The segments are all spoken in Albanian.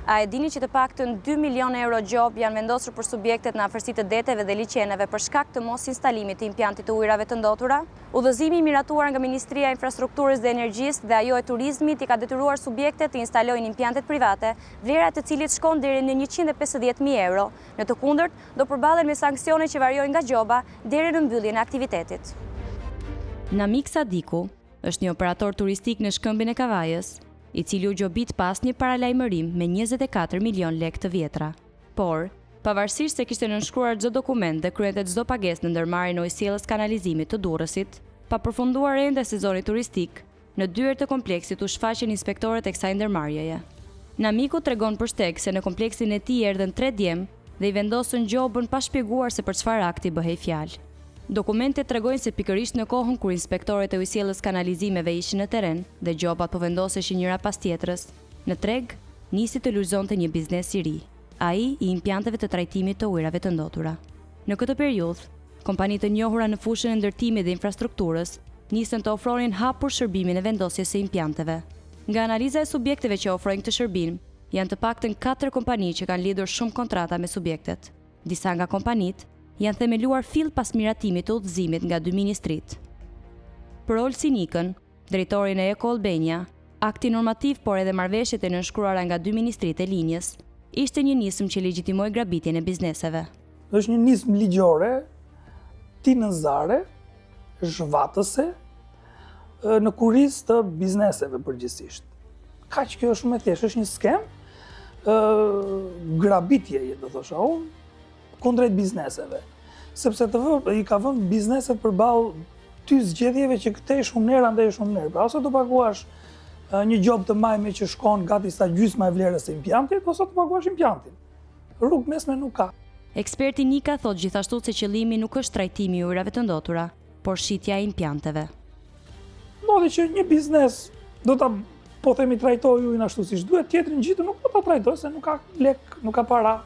A e dini që të paktën 2 milion euro gjop janë vendosur për subjektet në afërsi të deteve dhe liçeneve për shkak të mos instalimit të impjantit të ujrave të ndotura? Udhëzimi i miratuar nga Ministria e Infrastrukturës dhe Energjisë dhe ajo e Turizmit i ka detyruar subjektet të instalojnë impjantet private, vlera e të cilit shkon deri në 150.000 euro. Në të kundërt, do përballen me sanksione që variojnë nga gjoba deri në mbylljen e aktivitetit. Namik Sadiku është një operator turistik në Shkëmbin e Kavajës, i cili u gjobit pas një paralajmërim me 24 milion lek të vjetra. Por, pavarësisht se kishte nënshkruar çdo dokument dhe kryente çdo pagesë në ndërmarrjen e ujësiellës kanalizimit të Durrësit, pa përfunduar ende sezoni turistik, në dyert të kompleksit u shfaqen inspektorët e kësaj ndërmarrjeje. Namiku tregon për shteg se në kompleksin e tij erdhën 3 djem dhe i vendosën gjobën pa shpjeguar se për çfarë akti bëhej fjalë. Dokumentet tregojnë se pikërisht në kohën kur inspektorët e ujësiellës kanalizimeve ishin në terren dhe gjobat po vendoseshin njëra pas tjetrës, në treg nisi të lulëzonte një biznes i ri, ai i implanteve të trajtimit të ujrave të ndotura. Në këtë periudhë, kompanitë të njohura në fushën e ndërtimit dhe infrastrukturës nisën të ofronin hapur shërbimin e vendosjes së implanteve. Nga analiza e subjekteve që ofrojnë këtë shërbim, janë të paktën 4 kompani që kanë lidhur shumë kontrata me subjektet. Disa nga kompanitë janë themeluar fill pas miratimit të udhëzimit nga 2 ministrit. Për Olsi Nikën, drejtorin e Eko Albania, akti normativ por edhe marrëveshjet e nënshkruara nga 2 ministrit e linjës, ishte një nismë që legjitimoi grabitjen e bizneseve. Është një nismë ligjore, tinëzare, zhvatëse, në kurisë të bizneseve përgjithsisht. Kaq kjo është shumë e thjeshtë, është një skem, grabitjeje, do thosha unë, kundrejt bizneseve. Sepse i ka vënë bizneset përballë ty zgjedhjeve që këtej shumë ner, andaj shumë ner. Pra ose do paguash një gjob të majme që shkon gati sa gjysma e vlerës së impjantit, ose do paguash impjantin. Rrugë mesme nuk ka. Eksperti Nika thotë gjithashtu se qëllimi nuk është trajtimi i ujrave të ndotura, por shitja e implanteve. Ndodhi që një biznes do ta po themi trajtojë ujin ashtu siç duhet, tjetri ngjitur nuk do ta trajtojë se nuk ka lek, nuk ka para,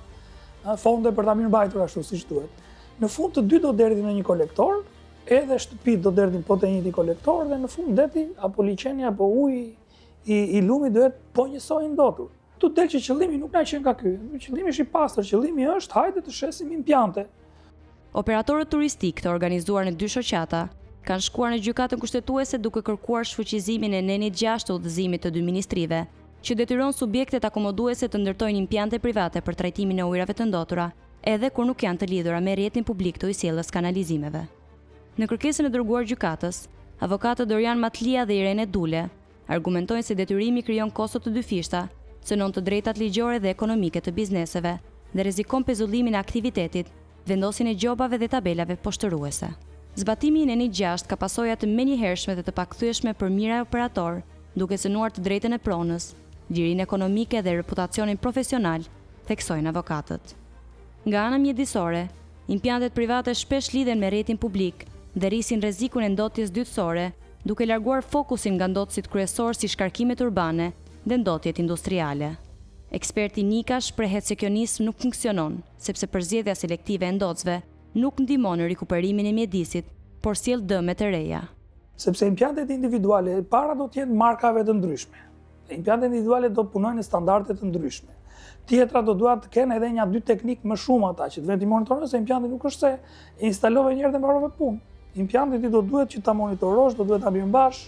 fonde për ta mirëmbajtur ashtu siç duhet. Në fund të dy do derdhin në një kolektor, edhe shtëpit do derdhin po të njëjti kolektor dhe në fund deti apo liçeni apo uji i lumit duhet po njësoj ndotur. Tu del që qëllimi nuk na qenë nga ky. Qëllimi është i pastër, qëllimi është hajde të shesim implante. Operatorët turistik të organizuar në 2 shoqata kanë shkuar në gjykatën kushtetuese duke kërkuar shfuqizimin e nenit 6 të udhëzimit të 2 ministrive, që detyron subjektet akomoduese të ndërtojnë implante private për trajtimin e ujrave të ndotura, edhe kur nuk janë të lidhura me rrjetin publik të ujësiellës kanalizimeve. Në kërkesën e dërguar gjykatës, avokatët Dorian Matlia dhe Irene Dule argumentojnë se detyrimi krijon kosto të dyfishta, cënon të drejtat ligjore dhe ekonomike të bizneseve dhe rrezikon pezullimin e aktivitetit, vendosin e gjobave dhe tabelave poshtëruese. Zbatimi i nenit 6 ka pasoja të menjëhershme dhe të pakthyeshme për mira e operator, duke cënuar të drejtën e pronës, lirinë ekonomike dhe reputacionin profesional, theksojnë avokatët. Nga ana mjedisore, implantet private shpesh lidhen me rrjetin publik dhe rrisin rrezikun e ndotjes dytësore, duke larguar fokusin nga ndotësit kryesor si shkarkimet urbane dhe ndotjet industriale. Eksperti Nika shprehet se kjo nismë nuk funksionon, sepse përzgjedhja selektive e ndotësve nuk ndihmon në rikuperimin e mjedisit, por sjell dëme të reja. Sepse implantet individuale para do të jenë markave të ndryshme. Implantet individuale do punojnë në standarde të ndryshme. Tjetra do duhet të kenë edhe 1-2 teknik më shumë ata që të vetë monitorojnë se implanti nuk është se e instalove një herë dhe mbarove punë. Implanti ti do duhet që ta monitorosh, do duhet ta mirëmbash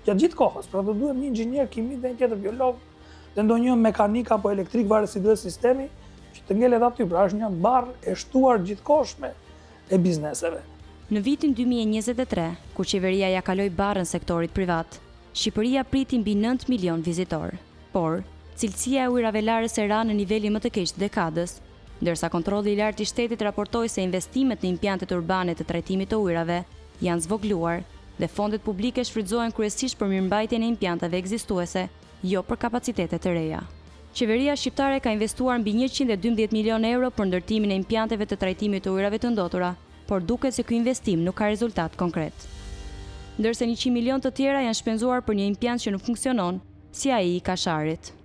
gjatë gjithë kohës. Pra do duhet një inxhinier kimik dhe një tjetër biolog dhe ndonjë mekanik apo elektrik varet si duhet sistemi që të ngelet aty. Pra është një barr e shtuar gjithkohshme e bizneseve. Në vitin 2023, kur qeveria ja kaloi barrën sektorit privat, Shqipëria priti mbi 9 milion vizitor. Por cilësia e ujrave larës e ra në niveli më të keq të dekadës, ndërsa kontrolli i lartë i shtetit raportoi se investimet në implantet urbane të trajtimit të ujrave janë zvogluar dhe fondet publike shfrytëzohen kryesisht për mirëmbajtjen e implanteve ekzistuese, jo për kapacitete të reja. Qeveria shqiptare ka investuar mbi 112 milion euro për ndërtimin e implanteve të trajtimit të ujrave të ndotura, por duket se ky investim nuk ka rezultat konkret. Ndërsa 100 milion të tjera janë shpenzuar për një implant që nuk funksionon, si ai i Kasharit.